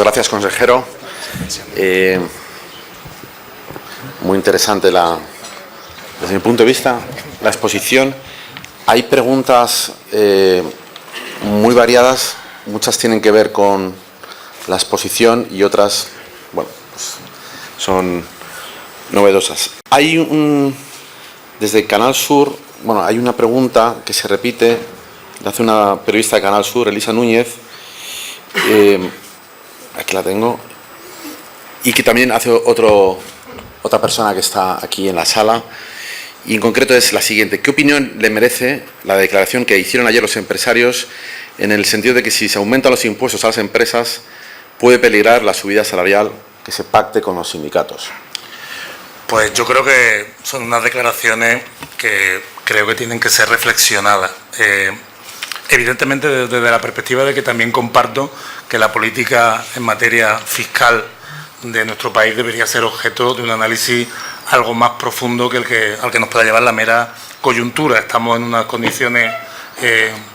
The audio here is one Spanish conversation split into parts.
gracias, consejero. Muy interesante desde mi punto de vista, la exposición. Hay preguntas muy variadas, muchas tienen que ver con la exposición y otras, bueno, pues son novedosas. Desde Canal Sur, bueno, hay una pregunta que se repite, la hace una periodista de Canal Sur, Elisa Núñez, aquí la tengo, y que también hace otra persona que está aquí en la sala, y en concreto es la siguiente: ¿qué opinión le merece la declaración que hicieron ayer los empresarios en el sentido de que si se aumentan los impuestos a las empresas puede peligrar la subida salarial que se pacte con los sindicatos? Pues yo creo que son unas declaraciones que creo que tienen que ser reflexionadas. Evidentemente desde la perspectiva de que también comparto que la política en materia fiscal de nuestro país debería ser objeto de un análisis algo más profundo que al que nos pueda llevar la mera coyuntura. Estamos en unas condiciones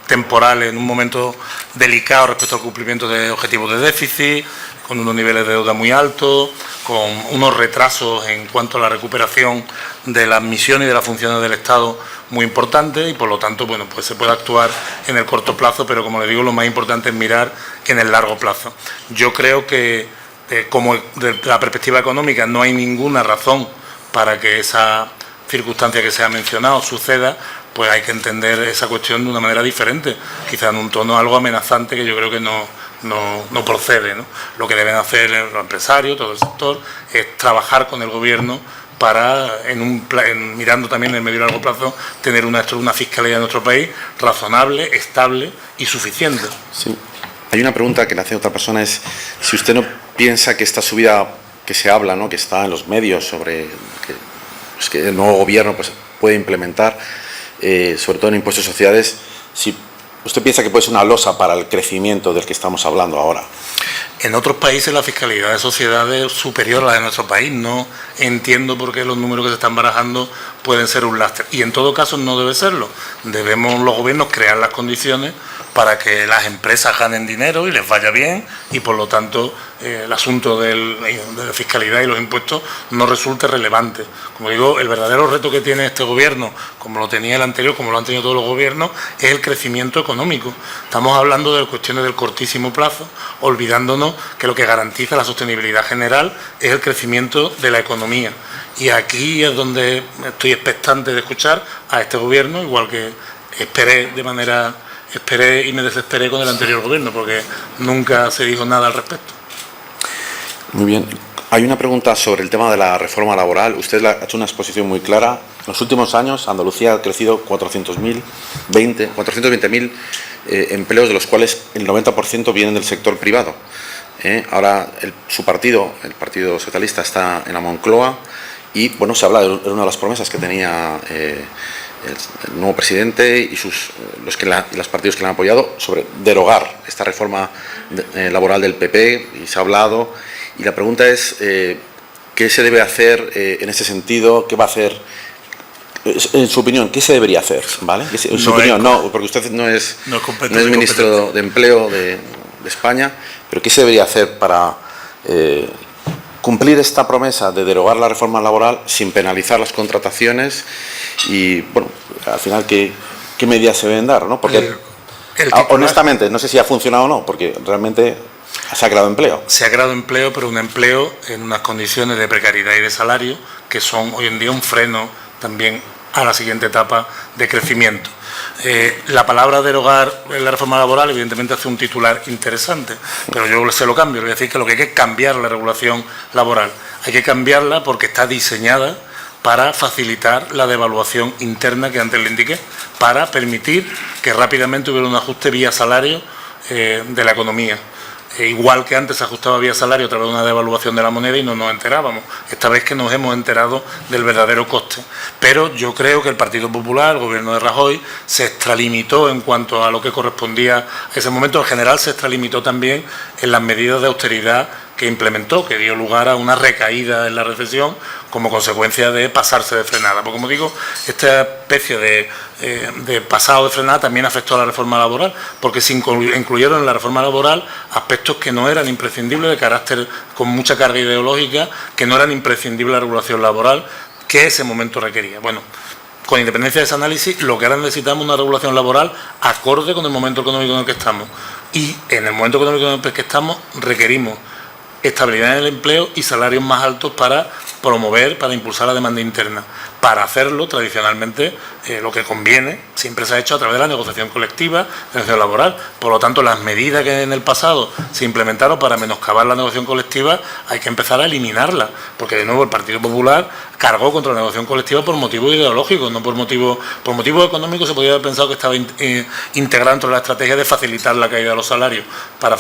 temporales, en un momento delicado respecto al cumplimiento de objetivos de déficit, con unos niveles de deuda muy altos, con unos retrasos en cuanto a la recuperación de las misiones y de las funciones del Estado muy importantes, y por lo tanto, bueno, pues se puede actuar en el corto plazo, pero como le digo, lo más importante es mirar en el largo plazo. Yo creo que como desde la perspectiva económica no hay ninguna razón para que esa circunstancia que se ha mencionado suceda, pues hay que entender esa cuestión de una manera diferente, quizá en un tono algo amenazante que yo creo que no procede, ¿no? Lo que deben hacer los empresarios, todo el sector, es trabajar con el Gobierno para, mirando también en el medio y largo plazo, tener una fiscalía en nuestro país razonable, estable y suficiente. Sí. Hay una pregunta que le hace otra persona, es si usted no piensa que esta subida que se habla, ¿no?, que está en los medios sobre que el nuevo Gobierno pues, puede implementar, sobre todo en impuestos de sociedades, si usted piensa que puede ser una losa para el crecimiento del que estamos hablando ahora. En otros países la fiscalidad de sociedades es superior a la de nuestro país. No entiendo por qué los números que se están barajando pueden ser un lastre. Y en todo caso no debe serlo. Debemos los gobiernos crear las condiciones para que las empresas ganen dinero y les vaya bien, y por lo tanto el asunto de la fiscalidad y los impuestos no resulte relevante. Como digo, el verdadero reto que tiene este gobierno, como lo tenía el anterior, como lo han tenido todos los gobiernos, es el crecimiento económico. Estamos hablando de cuestiones del cortísimo plazo, olvidándonos que lo que garantiza la sostenibilidad general es el crecimiento de la economía. Y aquí es donde estoy expectante de escuchar a este gobierno, igual que esperé y me desesperé con el anterior gobierno, porque nunca se dijo nada al respecto. Muy bien. Hay una pregunta sobre el tema de la reforma laboral. Usted ha hecho una exposición muy clara. En los últimos años Andalucía ha crecido 420.000 empleos, de los cuales el 90% vienen del sector privado. Ahora su partido, el Partido Socialista, está en la Moncloa y, bueno, se habla de una de las promesas que tenía el nuevo presidente y los partidos que le han apoyado sobre derogar esta reforma laboral del PP, y se ha hablado, y la pregunta es ¿qué se debe hacer en ese sentido? ¿Qué va a hacer? En su opinión, ¿qué se debería hacer? ¿Vale? En su opinión, no, porque usted no es ministro de Empleo de España, pero ¿qué se debería hacer para cumplir esta promesa de derogar la reforma laboral sin penalizar las contrataciones? Y, bueno, al final, ¿qué medidas se deben dar, ¿no? Porque, honestamente, no sé si ha funcionado o no, porque realmente se ha creado empleo. Se ha creado empleo, pero un empleo en unas condiciones de precariedad y de salario que son hoy en día un freno también a la siguiente etapa de crecimiento. La palabra derogar la reforma laboral evidentemente hace un titular interesante, pero yo se lo cambio. Le voy a decir que lo que hay que es cambiar la regulación laboral. Hay que cambiarla porque está diseñada para facilitar la devaluación interna que antes le indiqué, para permitir que rápidamente hubiera un ajuste vía salario de la economía. Igual que antes se ajustaba vía salario a través de una devaluación de la moneda y no nos enterábamos. Esta vez que nos hemos enterado del verdadero coste. Pero yo creo que el Partido Popular, el gobierno de Rajoy, se extralimitó en cuanto a lo que correspondía a ese momento. En general se extralimitó también en las medidas de austeridad que implementó, que dio lugar a una recaída en la recesión como consecuencia de pasarse de frenada. Porque, como digo, esta especie de pasado de frenada también afectó a la reforma laboral, porque se incluyeron en la reforma laboral aspectos que no eran imprescindibles, de carácter con mucha carga ideológica, que no eran imprescindibles a la regulación laboral que ese momento requería. Bueno, con independencia de ese análisis, lo que ahora necesitamos es una regulación laboral acorde con el momento económico en el que estamos. Y en el momento económico en el que estamos requerimos estabilidad en el empleo y salarios más altos para promover, para impulsar la demanda interna. Para hacerlo, tradicionalmente, lo que conviene siempre se ha hecho a través de la negociación colectiva, la negociación laboral. Por lo tanto, las medidas que en el pasado se implementaron para menoscabar la negociación colectiva hay que empezar a eliminarlas, porque de nuevo el Partido Popular cargó contra la negociación colectiva por motivos ideológicos, no por motivos económicos. Se podría haber pensado que estaba integrado dentro de la estrategia de facilitar la caída de los salarios. Para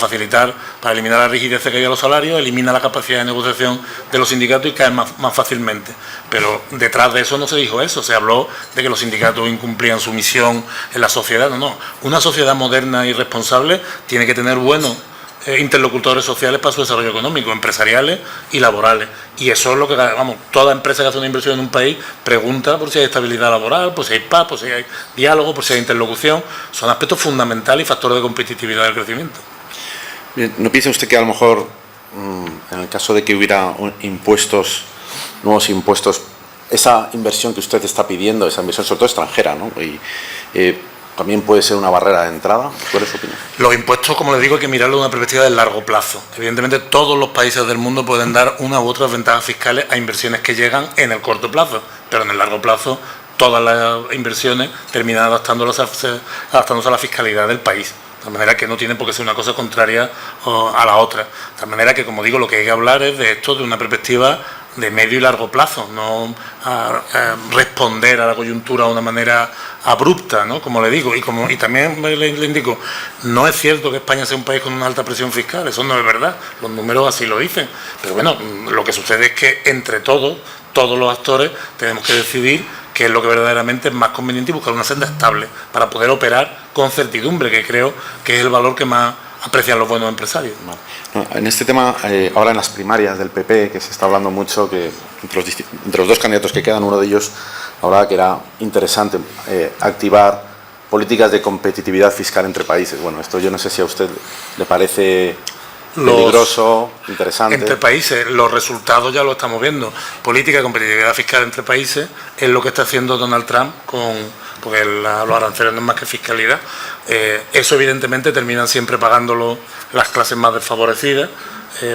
eliminar la rigidez de caída de los salarios, elimina la capacidad de negociación de los sindicatos y caen más fácilmente. Pero detrás de eso no se dijo eso, se habló de que los sindicatos incumplían su misión en la sociedad. No. Una sociedad moderna y responsable tiene que tener buenos interlocutores sociales para su desarrollo económico, empresariales y laborales. Y eso es lo que, toda empresa que hace una inversión en un país pregunta por si hay estabilidad laboral, por si hay paz, por si hay diálogo, por si hay interlocución. Son aspectos fundamentales y factores de competitividad del crecimiento. Bien, ¿no piensa usted que a lo mejor, en el caso de que hubiera nuevos impuestos, esa inversión que usted está pidiendo, esa inversión sobre todo extranjera, ¿no? También puede ser una barrera de entrada? ¿Cuál es su opinión? Los impuestos, como les digo, hay que mirarlo de una perspectiva de largo plazo. Evidentemente, todos los países del mundo pueden dar una u otras ventajas fiscales a inversiones que llegan en el corto plazo, pero en el largo plazo todas las inversiones terminan adaptándose a la fiscalidad del país. De manera que no tiene por qué ser una cosa contraria a la otra. De tal manera que, como digo, lo que hay que hablar es de esto de una perspectiva de medio y largo plazo, no responder a la coyuntura de una manera abrupta, ¿no? Como le digo, y también le indico, no es cierto que España sea un país con una alta presión fiscal, eso no es verdad, los números así lo dicen, pero bueno, lo que sucede es que entre todos los actores tenemos que decidir qué es lo que verdaderamente es más conveniente y buscar una senda estable para poder operar con certidumbre, que creo que es el valor que más aprecian los buenos empresarios. En este tema, ahora en las primarias del PP, que se está hablando mucho, que entre los dos candidatos que quedan, uno de ellos hablaba que era interesante activar políticas de competitividad fiscal entre países. Bueno, esto yo no sé si a usted le parece peligroso, interesante. Entre países, los resultados ya lo estamos viendo. Política de competitividad fiscal entre países es lo que está haciendo Donald Trump porque los aranceles no es más que fiscalidad. Eso evidentemente terminan siempre pagándolo las clases más desfavorecidas,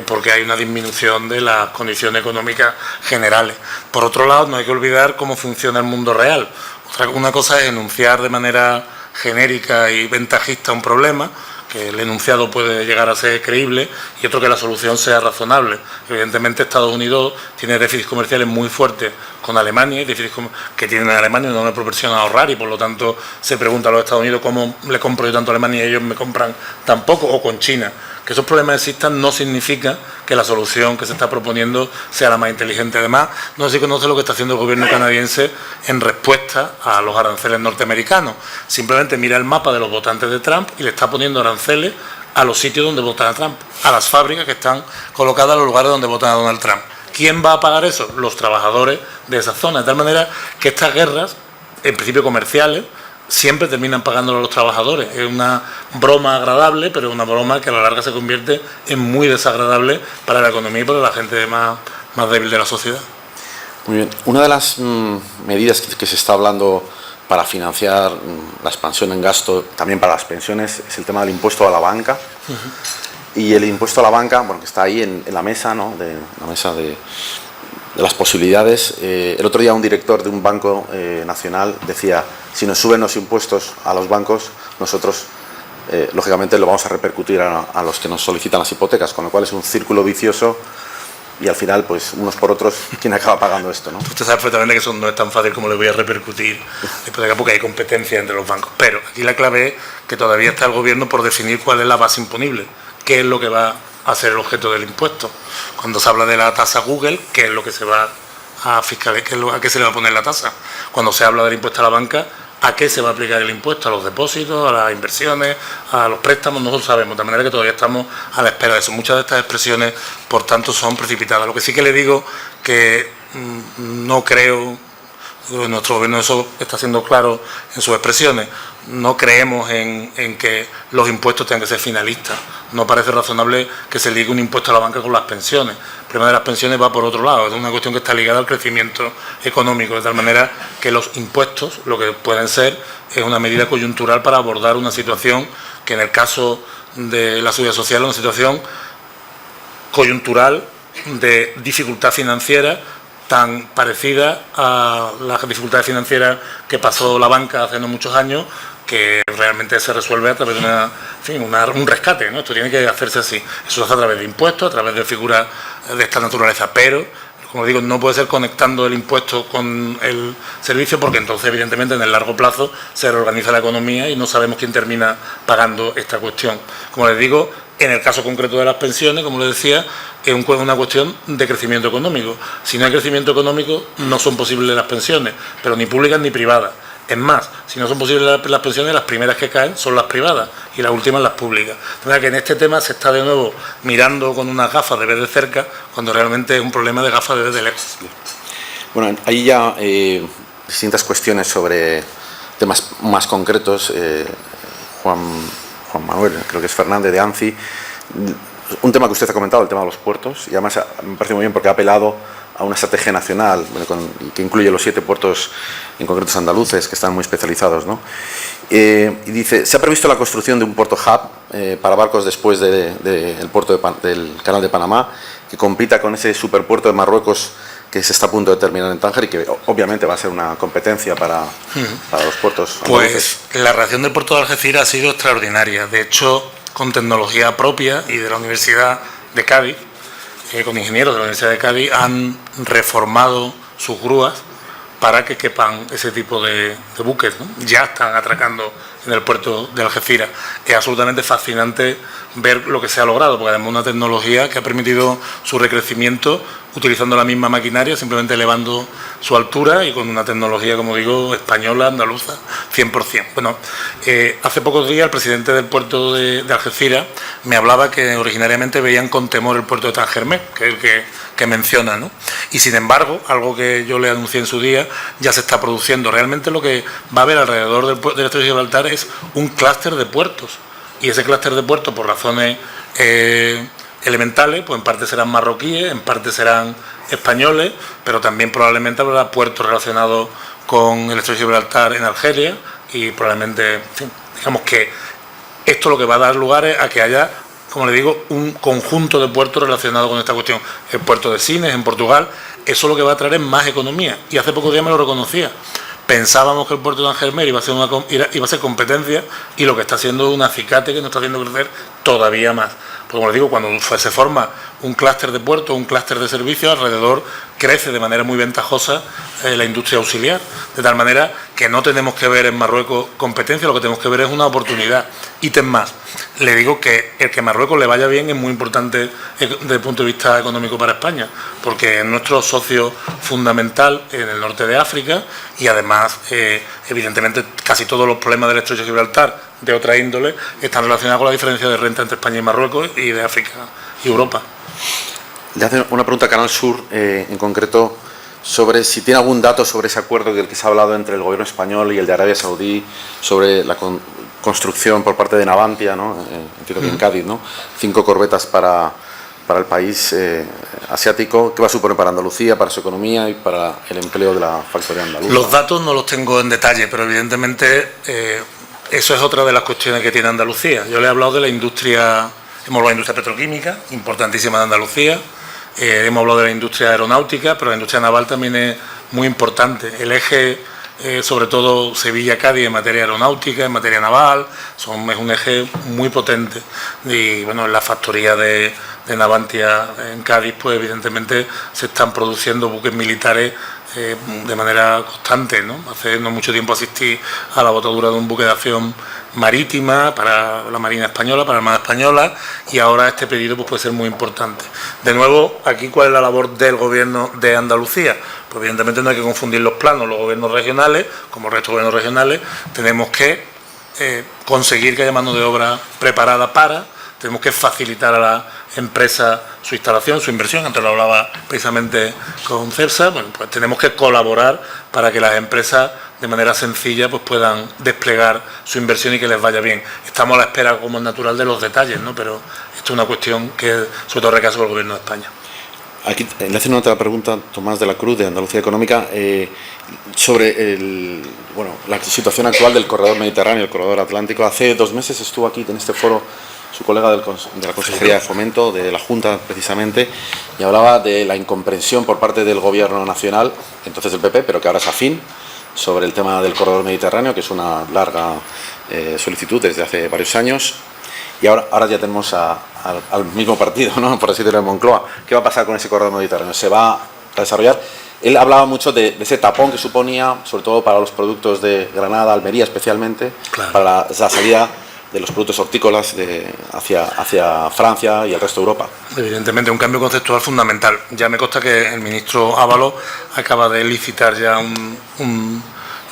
porque hay una disminución de las condiciones económicas generales. Por otro lado, no hay que olvidar cómo funciona el mundo real. Una cosa es enunciar de manera genérica y ventajista un problema, que el enunciado puede llegar a ser creíble, y otro que la solución sea razonable. Evidentemente Estados Unidos tiene déficits comerciales muy fuertes con Alemania, y déficits que tienen en Alemania no me proporciona ahorrar, y por lo tanto se pregunta a los Estados Unidos cómo le compro yo tanto a Alemania y ellos me compran tan poco, o con China. Que esos problemas existan no significa que la solución que se está proponiendo sea la más inteligente. Además, no se conoce lo que está haciendo el gobierno canadiense en respuesta a los aranceles norteamericanos. Simplemente mira el mapa de los votantes de Trump y le está poniendo aranceles a los sitios donde votan a Trump, a las fábricas que están colocadas en los lugares donde votan a Donald Trump. ¿Quién va a pagar eso? Los trabajadores de esa zona. De tal manera que estas guerras, en principio comerciales, siempre terminan pagándolo a los trabajadores. Es una broma agradable, pero es una broma que a la larga se convierte en muy desagradable para la economía y para la gente más débil de la sociedad. Muy bien. Una de las medidas que se está hablando para financiar la expansión en gasto, también para las pensiones, es el tema del impuesto a la banca. Y el impuesto a la banca, bueno, que está ahí en la mesa, ¿no? La mesa de las posibilidades. El otro día un director de un banco nacional decía: si nos suben los impuestos a los bancos, nosotros lógicamente lo vamos a repercutir a los que nos solicitan las hipotecas, con lo cual es un círculo vicioso y al final, pues unos por otros, ¿quién acaba pagando esto, no? Usted sabe perfectamente que eso no es tan fácil como le voy a repercutir la hipoteca, porque hay competencia entre los bancos. Pero aquí la clave es que todavía está el gobierno por definir cuál es la base imponible, qué es lo que va a ser el objeto del impuesto. Cuando se habla de la tasa Google, ¿qué es lo que se va a fiscalizar? ¿A qué se le va a poner la tasa? Cuando se habla del impuesto a la banca, ¿A qué se va a aplicar el impuesto? ¿A los depósitos, a las inversiones, a los préstamos? No lo sabemos, de manera que todavía estamos a la espera de eso. Muchas de estas expresiones, por tanto, son precipitadas. Lo que sí que le digo que no creo, nuestro gobierno eso está siendo claro en sus expresiones, no creemos en que los impuestos tengan que ser finalistas. No parece razonable que se ligue un impuesto a la banca con las pensiones. El problema de las pensiones va por otro lado, es una cuestión que está ligada al crecimiento económico, de tal manera que los impuestos lo que pueden ser es una medida coyuntural para abordar una situación que en el caso de la seguridad social es una situación coyuntural de dificultad financiera tan parecida a las dificultades financieras que pasó la banca hace no muchos años, que realmente se resuelve a través de un rescate, ¿no? Esto tiene que hacerse así. Eso se hace a través de impuestos, a través de figuras de esta naturaleza, pero, como digo, no puede ser conectando el impuesto con el servicio, porque entonces, evidentemente, en el largo plazo se reorganiza la economía y no sabemos quién termina pagando esta cuestión. Como les digo, en el caso concreto de las pensiones, como les decía, es una cuestión de crecimiento económico. Si no hay crecimiento económico, no son posibles las pensiones, pero ni públicas ni privadas. Es más, si no son posibles las pensiones, las primeras que caen son las privadas y las últimas las públicas. De manera que en este tema se está de nuevo mirando con unas gafas de ver de cerca, cuando realmente es un problema de gafas de ver de lejos. Bueno, hay ya distintas cuestiones sobre temas más concretos. Juan Manuel, creo que es Fernández de ANCI. Un tema que usted ha comentado, el tema de los puertos, y además me parece muy bien porque ha apelado a una estrategia nacional que incluye los 7 puertos en concretos andaluces que están muy especializados, ¿no? Y dice, se ha previsto la construcción de un puerto hub para barcos después del puerto del Canal de Panamá, que compita con ese superpuerto de Marruecos que se está a punto de terminar en Tánger y que obviamente va a ser una competencia para los puertos andaluces. Pues la reacción del puerto de Algeciras ha sido extraordinaria. De hecho, con tecnología propia y de la Universidad de Cádiz, con ingenieros de la Universidad de Cádiz, han reformado sus grúas para que quepan ese tipo de buques, ¿no? Ya están atracando en el puerto de Algeciras. Es absolutamente fascinante ver lo que se ha logrado, porque además es una tecnología que ha permitido su recrecimiento utilizando la misma maquinaria, simplemente elevando su altura y con una tecnología, como digo, española, andaluza, 100%. Bueno, hace pocos días el presidente del puerto de Algeciras me hablaba que originariamente veían con temor el puerto de Tanger-Med, que es el que menciona, ¿no? Y sin embargo, algo que yo le anuncié en su día, ya se está produciendo. Realmente lo que va a haber alrededor del Estrecho de Gibraltar es un clúster de puertos. Y ese clúster de puertos, por razones elementales, pues en parte serán marroquíes, en parte serán españoles, pero también probablemente habrá puertos relacionados con el Estrecho de Gibraltar en Argelia y probablemente, en fin, digamos que esto lo que va a dar lugar es a que haya, como le digo, un conjunto de puertos relacionados con esta cuestión. El puerto de Sines, en Portugal, eso lo que va a traer es más economía. Y hace pocos días me lo reconocía. Pensábamos que el puerto de Tanger-Med iba a ser competencia y lo que está haciendo es un acicate que nos está haciendo crecer todavía más. Porque, como les digo, cuando se forma un clúster de puertos, un clúster de servicios, alrededor crece de manera muy ventajosa la industria auxiliar. De tal manera que no tenemos que ver en Marruecos competencia, lo que tenemos que ver es una oportunidad. Ítem más, le digo que el que Marruecos le vaya bien es muy importante desde el punto de vista económico para España, porque es nuestro socio fundamental en el norte de África y además, evidentemente, casi todos los problemas del Estrecho de Gibraltar de otra índole están relacionados con la diferencia de renta entre España y Marruecos y de África y Europa. Le hace una pregunta a Canal Sur, en concreto, sobre si tiene algún dato sobre ese acuerdo del que se ha hablado entre el gobierno español y el de Arabia Saudí, sobre la construcción por parte de Navantia, ¿no? Entiendo que en Cádiz, ¿no? 5 corbetas para el país asiático. ¿Qué va a suponer para Andalucía, para su economía y para el empleo de la factoría andaluza? Los datos no los tengo en detalle, pero evidentemente eso es otra de las cuestiones que tiene Andalucía. Yo le he hablado de la industria, hemos hablado de la industria petroquímica, importantísima de Andalucía. Hemos hablado de la industria aeronáutica, pero la industria naval también es muy importante. El eje, sobre todo Sevilla-Cádiz, en materia aeronáutica, en materia naval, es un eje muy potente. Y bueno, la factoría de de Navantia en Cádiz, pues evidentemente se están produciendo buques militares de manera constante, ¿no? Hace no mucho tiempo asistí a la botadura de un buque de acción marítima para la Marina Española, para la Armada Española, y ahora este pedido pues puede ser muy importante. De nuevo, aquí, ¿cuál es la labor del Gobierno de Andalucía? Pues evidentemente no hay que confundir los planos. Los gobiernos regionales, como el resto de gobiernos regionales, tenemos que conseguir que haya mano de obra preparada tenemos que facilitar a la empresa su instalación, su inversión. Antes lo hablaba precisamente con Celsa. Bueno, pues tenemos que colaborar para que las empresas de manera sencilla pues puedan desplegar su inversión y que les vaya bien. Estamos a la espera, como es natural, de los detalles, ¿no? Pero esto es una cuestión que sobre todo recae sobre el Gobierno de España. Aquí le hace una otra pregunta Tomás de la Cruz, de Andalucía Económica, sobre la situación actual del corredor mediterráneo, el corredor atlántico. Hace 2 meses estuvo aquí en este foro su colega de la Consejería de Fomento, de la Junta precisamente, y hablaba de la incomprensión por parte del Gobierno nacional, entonces del PP, pero que ahora es afín, sobre el tema del corredor mediterráneo, que es una larga solicitud desde hace varios años. Y ahora ya tenemos al mismo partido, ¿no? Por así decirlo, en Moncloa. ¿Qué va a pasar con ese corredor mediterráneo? ¿Se va a desarrollar? Él hablaba mucho de ese tapón que suponía, sobre todo para los productos de Granada, Almería especialmente, claro, para la salida de los productos hortícolas hacia Francia y el resto de Europa. Evidentemente, un cambio conceptual fundamental. Ya me consta que el ministro Ábalos acaba de licitar ya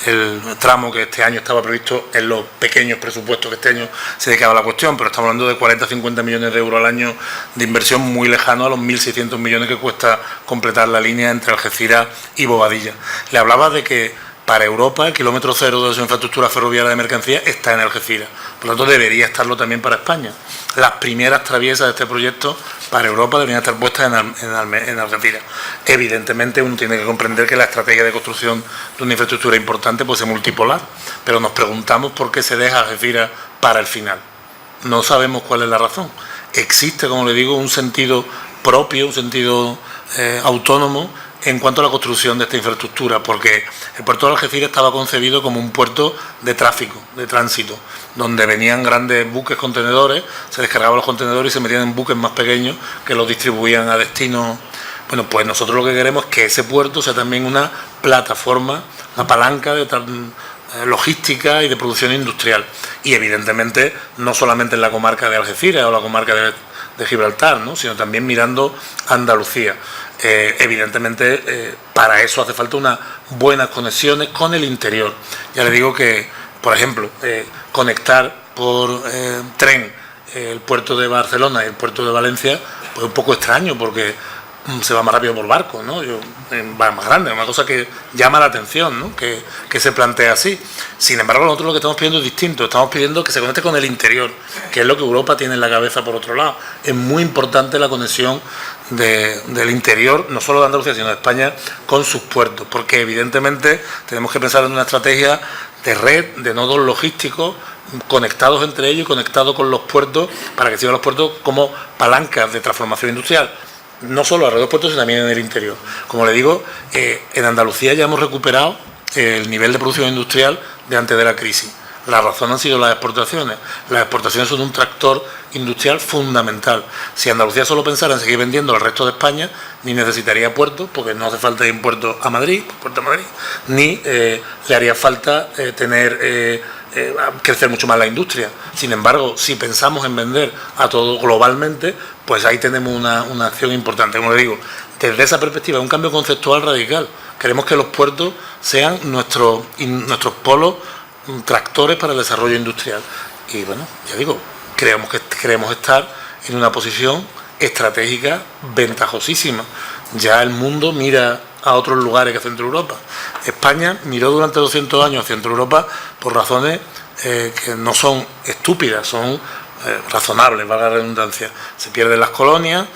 el tramo que este año estaba previsto en los pequeños presupuestos que este año se dedicaba a la cuestión, pero estamos hablando de 40-50 millones de euros al año de inversión, muy lejano a los 1.600 millones que cuesta completar la línea entre Algeciras y Bobadilla. Le hablaba de que para Europa el kilómetro cero de su infraestructura ferroviaria de mercancías está en Algeciras, por lo tanto debería estarlo también para España. Las primeras traviesas de este proyecto para Europa deberían estar puestas en Algeciras. Evidentemente uno tiene que comprender que la estrategia de construcción de una infraestructura importante puede ser multipolar, pero nos preguntamos por qué se deja Algeciras para el final. No sabemos cuál es la razón. Existe, como le digo, un sentido propio, un sentido autónomo en cuanto a la construcción de esta infraestructura, porque el puerto de Algeciras estaba concebido como un puerto de tráfico, de tránsito, donde venían grandes buques contenedores, se descargaban los contenedores y se metían en buques más pequeños que los distribuían a destino. Bueno, pues nosotros lo que queremos es que ese puerto sea también una plataforma, una palanca de logística y de producción industrial. Y evidentemente no solamente en la comarca de Algeciras o la comarca de Gibraltar, ¿no?, sino también mirando a Andalucía. Evidentemente para eso hace falta unas buenas conexiones con el interior. Ya le digo que, por ejemplo, conectar por tren el puerto de Barcelona y el puerto de Valencia, pues es un poco extraño porque se va más rápido por barco, ¿no? Va más grande, es una cosa que llama la atención, ¿no?, que se plantea así. Sin embargo, nosotros lo que estamos pidiendo es distinto, estamos pidiendo que se conecte con el interior, que es lo que Europa tiene en la cabeza por otro lado. Es muy importante la conexión del interior, no solo de Andalucía, sino de España, con sus puertos, porque evidentemente tenemos que pensar en una estrategia de red, de nodos logísticos, conectados entre ellos y conectados con los puertos, para que sirvan los puertos como palancas de transformación industrial, no solo alrededor de los puertos, sino también en el interior. Como le digo, en Andalucía ya hemos recuperado el nivel de producción industrial de antes de la crisis. La razón han sido las exportaciones. Las exportaciones son un tractor industrial fundamental. Si Andalucía solo pensara en seguir vendiendo al resto de España, ni necesitaría puertos, porque no hace falta ir en puerto a Madrid, ni le haría falta crecer mucho más la industria. Sin embargo, si pensamos en vender a todo globalmente, pues ahí tenemos una acción importante. Como le digo, desde esa perspectiva, es un cambio conceptual radical. Queremos que los puertos sean nuestros polos tractores para el desarrollo industrial. Y bueno, ya digo, queremos estar en una posición estratégica ventajosísima. Ya el mundo mira a otros lugares que Centro Europa. España miró durante 200 años a Centro Europa por razones que no son estúpidas, son razonables, valga la redundancia. Se pierden las colonias,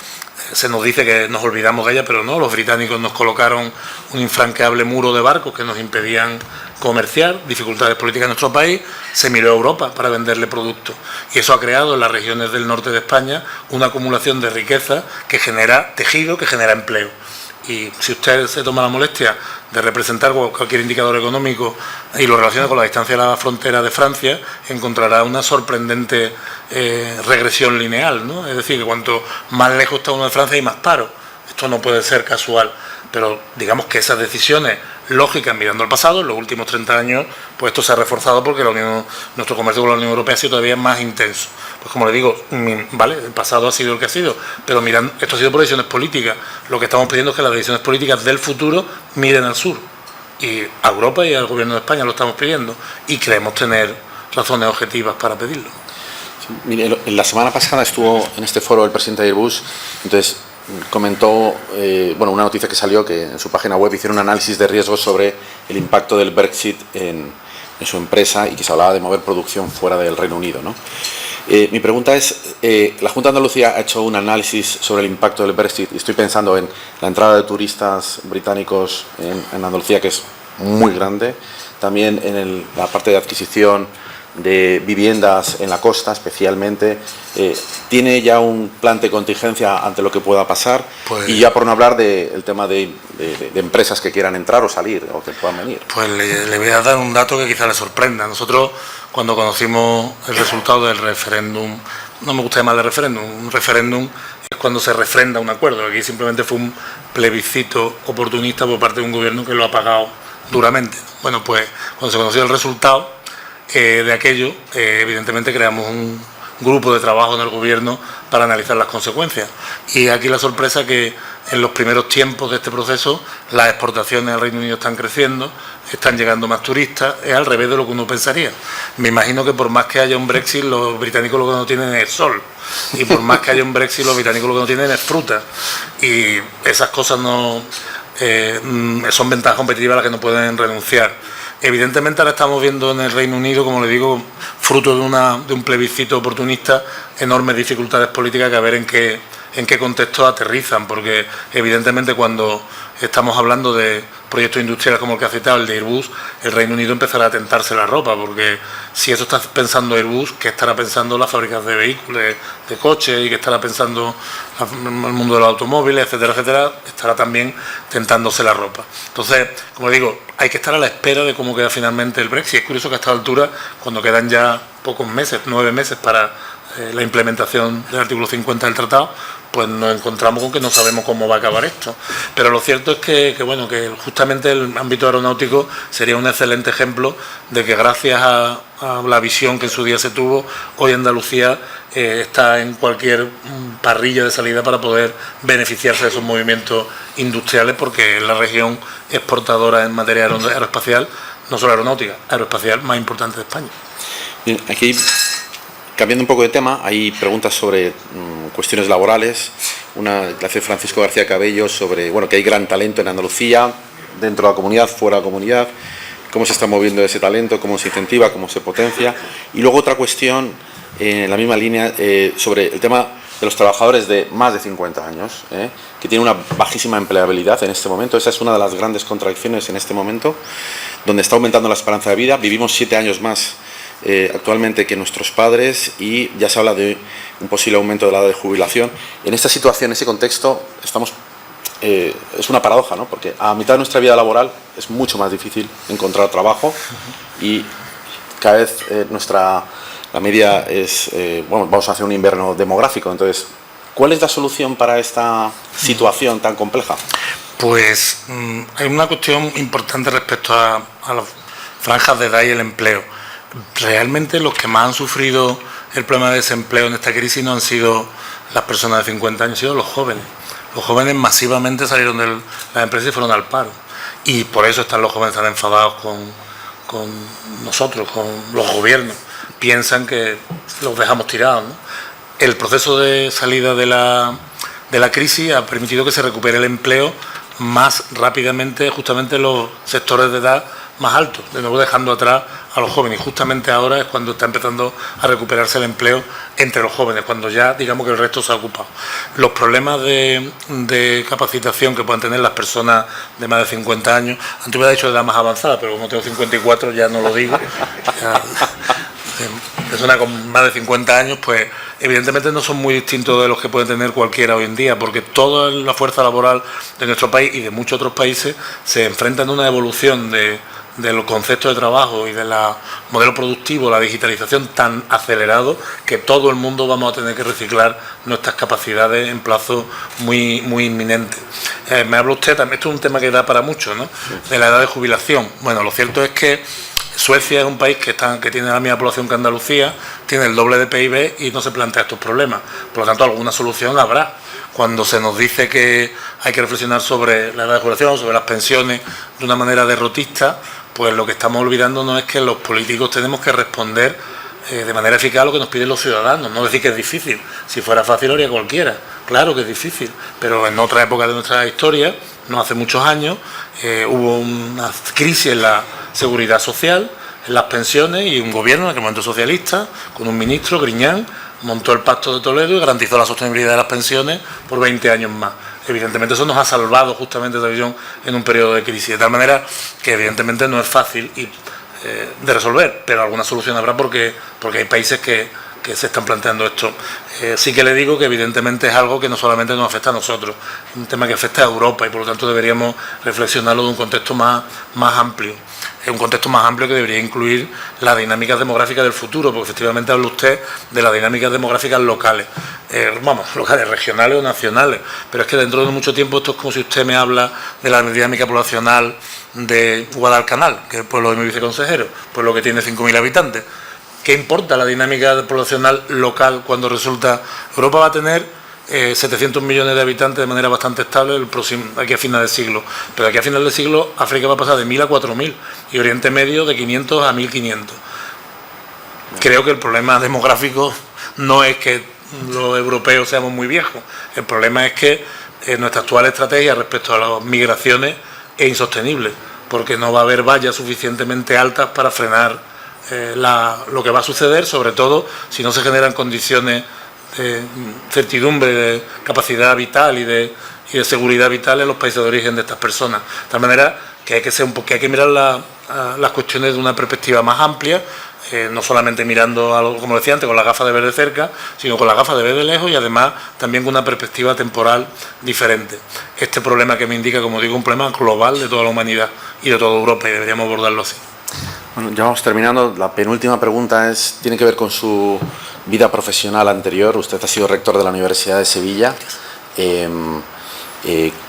se nos dice que nos olvidamos de ellas, pero no, los británicos nos colocaron un infranqueable muro de barcos que nos impedían comerciar, dificultades políticas en nuestro país, se miró a Europa para venderle productos. Y eso ha creado en las regiones del norte de España una acumulación de riqueza que genera tejido, que genera empleo. Y si usted se toma la molestia de representar cualquier indicador económico y lo relaciona con la distancia a la frontera de Francia, encontrará una sorprendente regresión lineal, ¿no? Es decir, que cuanto más lejos está uno de Francia hay más paro. Esto no puede ser casual, pero digamos que esas decisiones lógicas mirando al pasado, en los últimos 30 años, pues esto se ha reforzado porque nuestro comercio con la Unión Europea ha sido todavía más intenso. Pues como le digo, vale, el pasado ha sido el que ha sido, pero mirando, esto ha sido por decisiones políticas. Lo que estamos pidiendo es que las decisiones políticas del futuro miren al sur. Y a Europa y al Gobierno de España lo estamos pidiendo y creemos tener razones objetivas para pedirlo. Sí, mire, la semana pasada estuvo en este foro el presidente de Airbus, entonces comentó una noticia que salió, que en su página web hicieron un análisis de riesgos sobre el impacto del Brexit en su empresa y que se hablaba de mover producción fuera del Reino Unido, ¿no? Mi pregunta es, la Junta de Andalucía ha hecho un análisis sobre el impacto del Brexit y estoy pensando en la entrada de turistas británicos en Andalucía, que es muy grande, también en la parte de adquisición de viviendas en la costa especialmente. ¿Tiene ya un plan de contingencia ante lo que pueda pasar? Pues, y ya por no hablar del tema de empresas que quieran entrar o salir o que puedan venir. Pues le voy a dar un dato que quizá le sorprenda. Nosotros, cuando conocimos el resultado del referéndum, no me gusta llamar de referéndum, un referéndum es cuando se refrenda un acuerdo. Aquí simplemente fue un plebiscito oportunista por parte de un gobierno que lo ha pagado duramente. Bueno, pues cuando se conoció el resultado de aquello, evidentemente creamos un grupo de trabajo en el gobierno para analizar las consecuencias. Y aquí la sorpresa que en los primeros tiempos de este proceso las exportaciones al Reino Unido están creciendo, están llegando más turistas, es al revés de lo que uno pensaría. Me imagino que por más que haya un Brexit, los británicos lo que no tienen es sol, y por más que haya un Brexit, los británicos lo que no tienen es fruta, y esas cosas no son ventajas competitivas a las que no pueden renunciar. Evidentemente ahora estamos viendo en el Reino Unido, como le digo, fruto de un plebiscito oportunista, enormes dificultades políticas que a ver en qué contexto aterrizan, porque evidentemente cuando estamos hablando de proyectos industriales como el que ha citado, el de Airbus, el Reino Unido empezará a tentarse la ropa, porque si eso está pensando Airbus, ¿qué estará pensando las fábricas de vehículos, de coches, y qué estará pensando el mundo de los automóviles, etcétera, etcétera? Estará también tentándose la ropa. Entonces, como digo, hay que estar a la espera de cómo queda finalmente el Brexit. Es curioso que a esta altura, cuando quedan ya pocos meses, 9 meses para la implementación del artículo 50 del tratado, pues nos encontramos con que no sabemos cómo va a acabar esto. Pero lo cierto es que justamente el ámbito aeronáutico sería un excelente ejemplo de que gracias a la visión que en su día se tuvo, hoy Andalucía está en cualquier parrilla de salida para poder beneficiarse de esos movimientos industriales, porque es la región exportadora en materia aeroespacial, no solo aeronáutica, aeroespacial más importante de España. Bien, aquí, cambiando un poco de tema, hay preguntas sobre cuestiones laborales. Una que hace Francisco García Cabello sobre que hay gran talento en Andalucía, dentro de la comunidad, fuera de la comunidad, cómo se está moviendo ese talento, cómo se incentiva, cómo se potencia. Y luego otra cuestión en la misma línea sobre el tema de los trabajadores de más de 50 años, que tienen una bajísima empleabilidad en este momento. Esa es una de las grandes contradicciones en este momento, donde está aumentando la esperanza de vida. Vivimos 7 años más actualmente que nuestros padres y ya se habla de un posible aumento de la edad de jubilación. En esta situación, en ese contexto, es una paradoja, ¿no? Porque a mitad de nuestra vida laboral es mucho más difícil encontrar trabajo y cada vez la media es, vamos a hacer un invierno demográfico. Entonces, ¿cuál es la solución para esta situación tan compleja? Pues hay una cuestión importante respecto a las franjas de edad y el empleo. Realmente los que más han sufrido el problema de desempleo en esta crisis no han sido las personas de 50 años, han sido los jóvenes. Los jóvenes masivamente salieron de las empresas y fueron al paro. Y por eso están los jóvenes tan enfadados con nosotros, con los gobiernos. Piensan que los dejamos tirados, ¿no? El proceso de salida de la crisis ha permitido que se recupere el empleo más rápidamente, justamente en los sectores de edad más altos, de nuevo dejando atrás a los jóvenes. Y justamente ahora es cuando está empezando a recuperarse el empleo entre los jóvenes, cuando ya digamos que el resto se ha ocupado. Los problemas de capacitación que puedan tener las personas de más de 50 años, antes hubiera dicho de edad más avanzada, pero como tengo 54 ya no lo digo. personas con más de 50 años, pues evidentemente no son muy distintos de los que puede tener cualquiera hoy en día, porque toda la fuerza laboral de nuestro país y de muchos otros países se enfrentan a una evolución de los conceptos de trabajo y del modelo productivo, la digitalización tan acelerado que todo el mundo vamos a tener que reciclar nuestras capacidades en plazo muy inminente. Me habla usted también, esto es un tema que da para mucho, ¿no?, de la edad de jubilación. Bueno, lo cierto es que Suecia es un país que tiene la misma población que Andalucía, tiene el doble de PIB y no se plantea estos problemas. Por lo tanto, alguna solución habrá. Cuando se nos dice que hay que reflexionar sobre la edad de jubilación, sobre las pensiones, de una manera derrotista, pues lo que estamos olvidando no es que los políticos tenemos que responder de manera eficaz a lo que nos piden los ciudadanos. No decir que es difícil. Si fuera fácil lo haría cualquiera. Claro que es difícil, pero en otra época de nuestra historia, no hace muchos años, hubo una crisis en la seguridad social, en las pensiones, y un gobierno, en aquel momento socialista, con un ministro, Griñán, montó el Pacto de Toledo y garantizó la sostenibilidad de las pensiones por 20 años más. Evidentemente eso nos ha salvado justamente esta visión en un periodo de crisis, de tal manera que evidentemente no es fácil de resolver, pero alguna solución habrá porque hay países que se están planteando esto. Sí que le digo que evidentemente es algo que no solamente nos afecta a nosotros, es un tema que afecta a Europa y por lo tanto deberíamos reflexionarlo de un contexto más amplio. Es un contexto más amplio que debería incluir las dinámicas demográficas del futuro, porque efectivamente habla usted de las dinámicas demográficas locales, locales, regionales o nacionales, pero es que dentro de mucho tiempo esto es como si usted me habla de la dinámica poblacional de Guadalcanal, que es el pueblo de mi viceconsejero, pueblo que tiene 5.000 habitantes. ¿Qué importa la dinámica poblacional local cuando resulta Europa va a tener 700 millones de habitantes de manera bastante estable aquí a final del siglo? Pero aquí a final del siglo África va a pasar de 1.000 a 4.000 y Oriente Medio de 500 a 1.500. Creo que el problema demográfico no es que los europeos seamos muy viejos, el problema es que nuestra actual estrategia respecto a las migraciones es insostenible, porque no va a haber vallas suficientemente altas para frenar lo que va a suceder, sobre todo si no se generan condiciones de certidumbre, de capacidad vital y de seguridad vital en los países de origen de estas personas. De tal manera que hay que mirar las cuestiones de una perspectiva más amplia, no solamente mirando, como decía antes, con las gafas de ver de cerca, sino con las gafas de ver de lejos y además también con una perspectiva temporal diferente. Este problema que me indica, como digo, un problema global de toda la humanidad y de toda Europa, y deberíamos abordarlo así. Bueno, ya vamos terminando. La penúltima pregunta tiene que ver con su vida profesional anterior. Usted ha sido rector de la Universidad de Sevilla.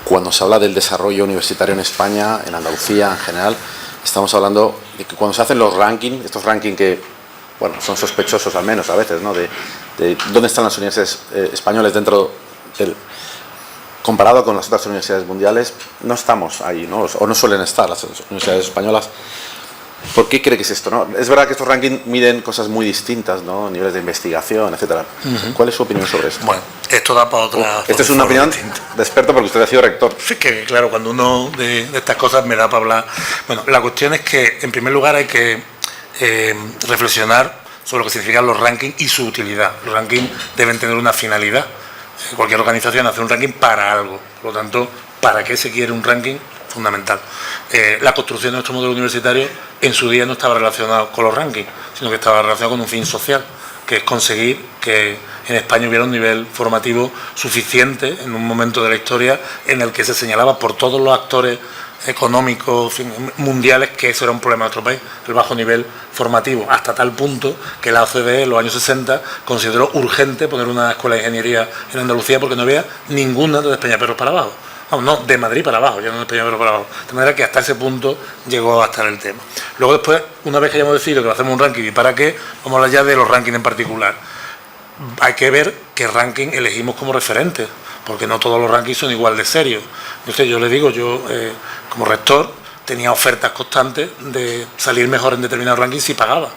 Cuando se habla del desarrollo universitario en España, en Andalucía en general, estamos hablando de que cuando se hacen los rankings, estos rankings que, bueno, son sospechosos al menos a veces, ¿no?, de dónde están las universidades españolas dentro del... Comparado con las otras universidades mundiales, no estamos ahí, ¿no?, o no suelen estar las universidades españolas. ¿Por qué cree que es esto, no? Es verdad que estos rankings miden cosas muy distintas, ¿no?, niveles de investigación, etcétera. ¿Cuál es su opinión sobre esto? Bueno, esto da para otra... Esta es una opinión de experto porque usted ha sido rector. Sí, que claro, cuando uno de estas cosas me da para hablar... Bueno, la cuestión es que, en primer lugar, hay que reflexionar sobre lo que significan los rankings y su utilidad. Los rankings deben tener una finalidad. Cualquier organización hace un ranking para algo. Por lo tanto, ¿para qué se quiere un ranking? Fundamental. La construcción de nuestro modelo universitario en su día no estaba relacionado con los rankings, sino que estaba relacionado con un fin social, que es conseguir que en España hubiera un nivel formativo suficiente en un momento de la historia en el que se señalaba por todos los actores económicos mundiales que eso era un problema de nuestro país, el bajo nivel formativo, hasta tal punto que la OCDE en los años 60 consideró urgente poner una escuela de ingeniería en Andalucía porque no había ninguna de Peñaperros para abajo. No, de Madrid para abajo, ya no de Peñaperros para abajo. De manera que hasta ese punto llegó a estar el tema. Luego después, una vez que hayamos decidido que hacemos un ranking y para qué, vamos a hablar ya de los rankings en particular. Hay que ver qué ranking elegimos como referente, porque no todos los rankings son igual de serios. Entonces yo le digo, yo como rector tenía ofertas constantes de salir mejor en determinados rankings si pagaba.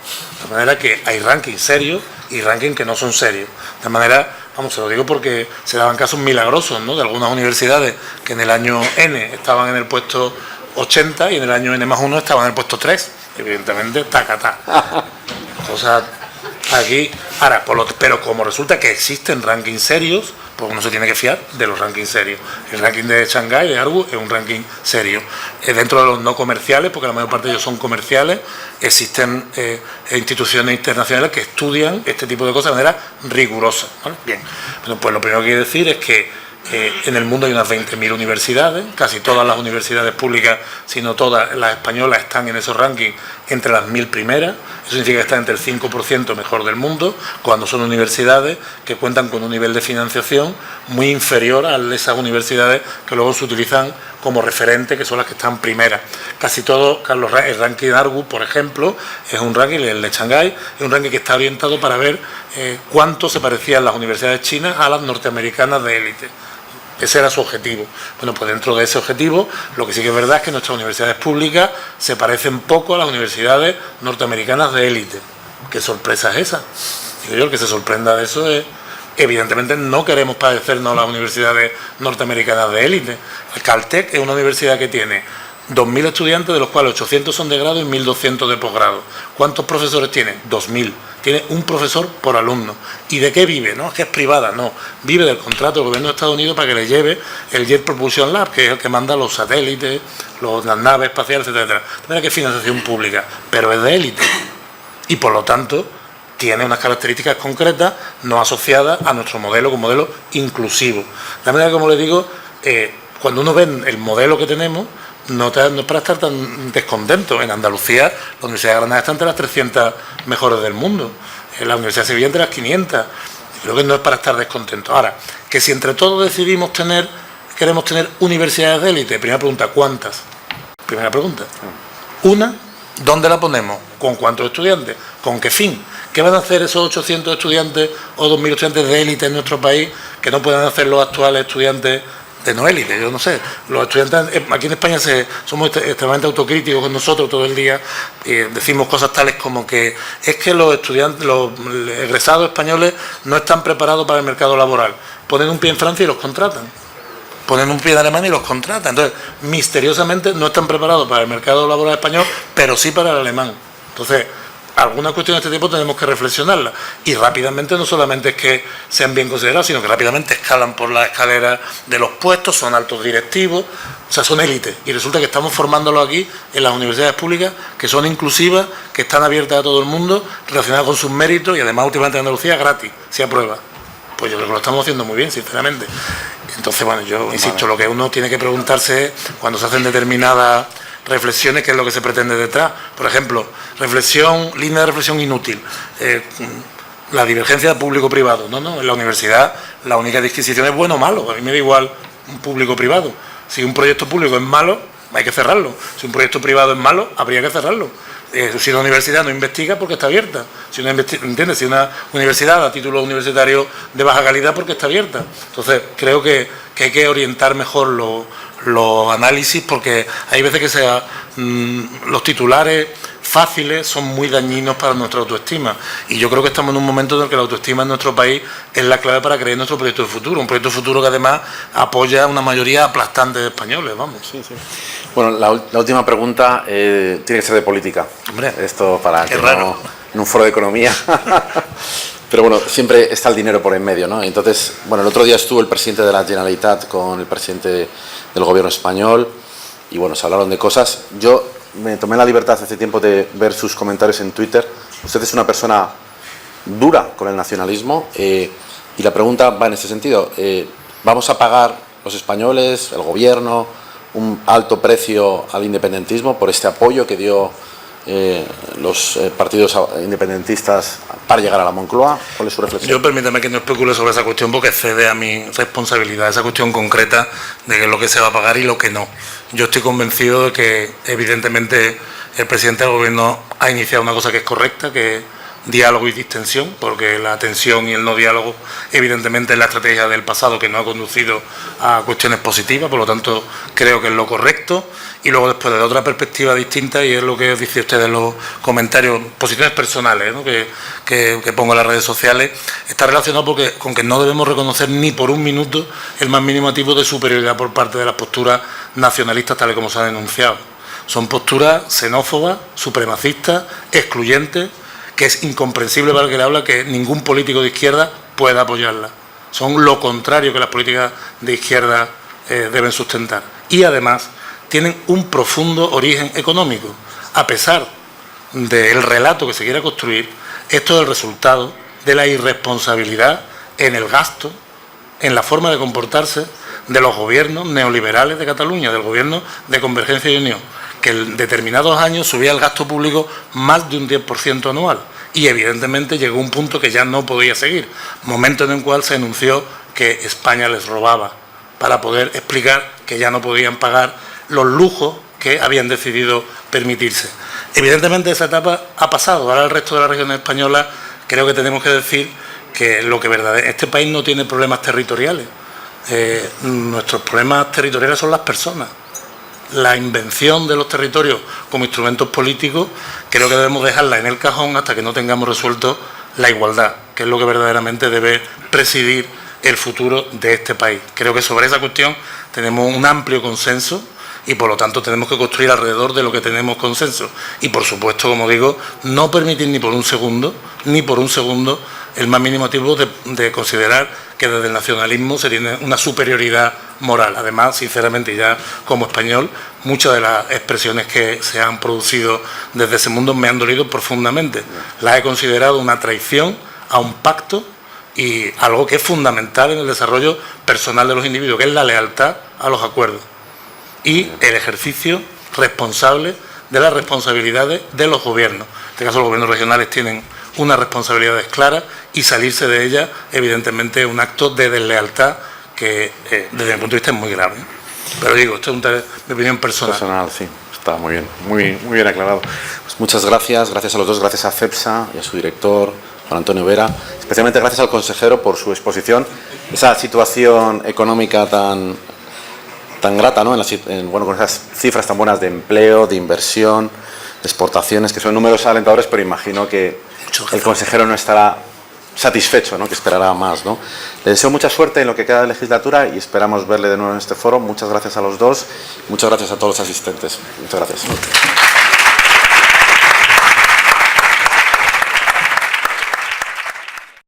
De manera que hay rankings serios y rankings que no son serios. De manera, vamos, se lo digo porque se daban casos milagrosos, ¿no?, de algunas universidades que en el año N estaban en el puesto 80 y en el año N+1 estaban en el puesto 3. Evidentemente, tacatá. Cosas aquí. Ahora, pero como resulta que existen rankings serios, pues uno se tiene que fiar de los rankings serios. El ranking de Shanghái, de Argus, es un ranking serio. Dentro de los no comerciales, porque la mayor parte de ellos son comerciales, existen instituciones internacionales que estudian este tipo de cosas de manera rigurosa, ¿vale? Bien, bueno, pues lo primero que quiero decir es que en el mundo hay unas 20.000 universidades, casi todas las universidades públicas, si no todas las españolas, están en esos rankings entre las 1.000 primeras. Eso significa que están entre el 5% mejor del mundo, cuando son universidades que cuentan con un nivel de financiación muy inferior a esas universidades que luego se utilizan como referente, que son las que están primeras. Casi todo, Carlos, el ranking Argus, por ejemplo, es un ranking, el de Shanghái, es un ranking que está orientado para ver cuánto se parecían las universidades chinas a las norteamericanas de élite. Ese era su objetivo. Bueno, pues dentro de ese objetivo, lo que sí que es verdad es que nuestras universidades públicas se parecen poco a las universidades norteamericanas de élite. ¿Qué sorpresa es esa? Digo yo, el que se sorprenda de eso es... Evidentemente no queremos parecernos a las universidades norteamericanas de élite. El Caltech es una universidad que tiene 2.000 estudiantes, de los cuales 800 son de grado y 1.200 de posgrado. ¿Cuántos profesores tiene? 2.000. Tiene un profesor por alumno. ¿Y de qué vive? No es que es privada, no. Vive del contrato del gobierno de Estados Unidos para que le lleve el Jet Propulsion Lab, que es el que manda los satélites, las naves espaciales, etcétera. De manera que es financiación pública, pero es de élite. Y por lo tanto tiene unas características concretas no asociadas a nuestro modelo como modelo inclusivo. De manera que, como le digo, cuando uno ve el modelo que tenemos, no es para estar tan descontento. En Andalucía, la Universidad de Granada está entre las 300 mejores del mundo. En la Universidad de Sevilla entre las 500. Creo que no es para estar descontento. Ahora, que si entre todos queremos tener universidades de élite. Primera pregunta, ¿cuántas? Primera pregunta. Una, ¿dónde la ponemos? ¿Con cuántos estudiantes? ¿Con qué fin? ¿Qué van a hacer esos 800 estudiantes o 2.000 estudiantes de élite en nuestro país que no puedan hacer los actuales estudiantes de no élite? Yo no sé. Los estudiantes aquí en España somos extremadamente autocríticos con nosotros todo el día. Decimos cosas tales como que es que los egresados españoles no están preparados para el mercado laboral. Ponen un pie en Francia y los contratan. Ponen un pie en Alemania y los contratan. Entonces, misteriosamente no están preparados para el mercado laboral español, pero sí para el alemán. Entonces, algunas cuestiones de este tipo tenemos que reflexionarlas. Y rápidamente no solamente es que sean bien considerados, sino que rápidamente escalan por la escalera de los puestos, son altos directivos, o sea, son élites. Y resulta que estamos formándolos aquí en las universidades públicas, que son inclusivas, que están abiertas a todo el mundo, relacionadas con sus méritos y además últimamente en Andalucía gratis, se aprueba. Pues yo creo que lo estamos haciendo muy bien, sinceramente. Entonces, bueno, yo insisto, lo que uno tiene que preguntarse es, cuando se hacen determinadas reflexiones, qué es lo que se pretende detrás. Por ejemplo, línea de reflexión inútil, la divergencia público-privado. No, en la universidad la única disquisición es bueno o malo. A mí me da igual un público-privado. Si un proyecto público es malo, hay que cerrarlo. Si un proyecto privado es malo, habría que cerrarlo. Si una universidad no investiga, porque está abierta. Si una universidad da título universitario de baja calidad, porque está abierta. Entonces, creo que hay que orientar mejor los análisis, porque hay veces que los titulares fáciles son muy dañinos para nuestra autoestima. Y yo creo que estamos en un momento en el que la autoestima en nuestro país es la clave para creer nuestro proyecto de futuro. Un proyecto de futuro que además apoya a una mayoría aplastante de españoles, vamos. Sí. Bueno, la última pregunta tiene que ser de política. Hombre, esto para qué que raro. no, en un foro de economía. Pero bueno, siempre está el dinero por en medio, ¿no? Entonces, bueno, el otro día estuvo el presidente de la Generalitat con el presidente del gobierno español y bueno, se hablaron de cosas. Yo me tomé la libertad hace tiempo de ver sus comentarios en Twitter. Usted es una persona dura con el nacionalismo y la pregunta va en este sentido. ¿Vamos a pagar los españoles, el gobierno, un alto precio al independentismo por este apoyo que dio los partidos independentistas para llegar a la Moncloa? ¿Cuál es su reflexión? Yo permítame que no especule sobre esa cuestión porque excede a mi responsabilidad, esa cuestión concreta de qué es lo que se va a pagar y lo que no. Yo estoy convencido de que evidentemente el presidente del gobierno ha iniciado una cosa que es correcta, que es diálogo y distensión, porque la tensión y el no diálogo evidentemente es la estrategia del pasado que no ha conducido a cuestiones positivas, por lo tanto creo que es lo correcto. Y luego después de otra perspectiva distinta, y es lo que dice usted en los comentarios, posiciones personales, ¿no? que pongo en las redes sociales, está relacionado con que no debemos reconocer ni por un minuto el más mínimo tipo de superioridad por parte de las posturas nacionalistas tales como se han denunciado. Son posturas xenófobas, supremacistas, excluyentes, que es incomprensible para el que le habla que ningún político de izquierda pueda apoyarla. Son lo contrario que las políticas de izquierda deben sustentar. Y además tienen un profundo origen económico. A pesar del relato que se quiera construir, esto es el resultado de la irresponsabilidad en el gasto, en la forma de comportarse de los gobiernos neoliberales de Cataluña, del gobierno de Convergencia y Unión, que en determinados años subía el gasto público más de un 10% anual y evidentemente llegó un punto que ya no podía seguir, momento en el cual se anunció que España les robaba para poder explicar que ya no podían pagar los lujos que habían decidido permitirse. Evidentemente esa etapa ha pasado. Ahora el resto de las regiones españolas creo que tenemos que decir que este país no tiene problemas territoriales. Nuestros problemas territoriales son las personas. La invención de los territorios como instrumentos políticos creo que debemos dejarla en el cajón hasta que no tengamos resuelto la igualdad, que es lo que verdaderamente debe presidir el futuro de este país. Creo que sobre esa cuestión tenemos un amplio consenso y por lo tanto tenemos que construir alrededor de lo que tenemos consenso. Y por supuesto, como digo, no permitir ni por un segundo, el más mínimo motivo de considerar que desde el nacionalismo se tiene una superioridad moral. Además, sinceramente, ya como español, muchas de las expresiones que se han producido desde ese mundo me han dolido profundamente. Las he considerado una traición a un pacto y algo que es fundamental en el desarrollo personal de los individuos, que es la lealtad a los acuerdos y el ejercicio responsable de las responsabilidades de los gobiernos. En este caso, los gobiernos regionales tienen unas responsabilidades claras y salirse de ellas, evidentemente, es un acto de deslealtad que, desde mi punto de vista, es muy grave. Pero digo, esto es mi opinión personal. Personal, sí, está muy bien, muy bien aclarado. Pues muchas gracias a los dos, gracias a CEPSA y a su director, Juan Antonio Vera, especialmente gracias al consejero por su exposición. Esa situación económica tan grata, ¿no? Con esas cifras tan buenas de empleo, de inversión, de exportaciones, que son números alentadores, pero imagino que el consejero no estará satisfecho, ¿no? Que esperará más, ¿no? Le deseo mucha suerte en lo que queda de legislatura y esperamos verle de nuevo en este foro. Muchas gracias a los dos, muchas gracias a todos los asistentes. Muchas gracias.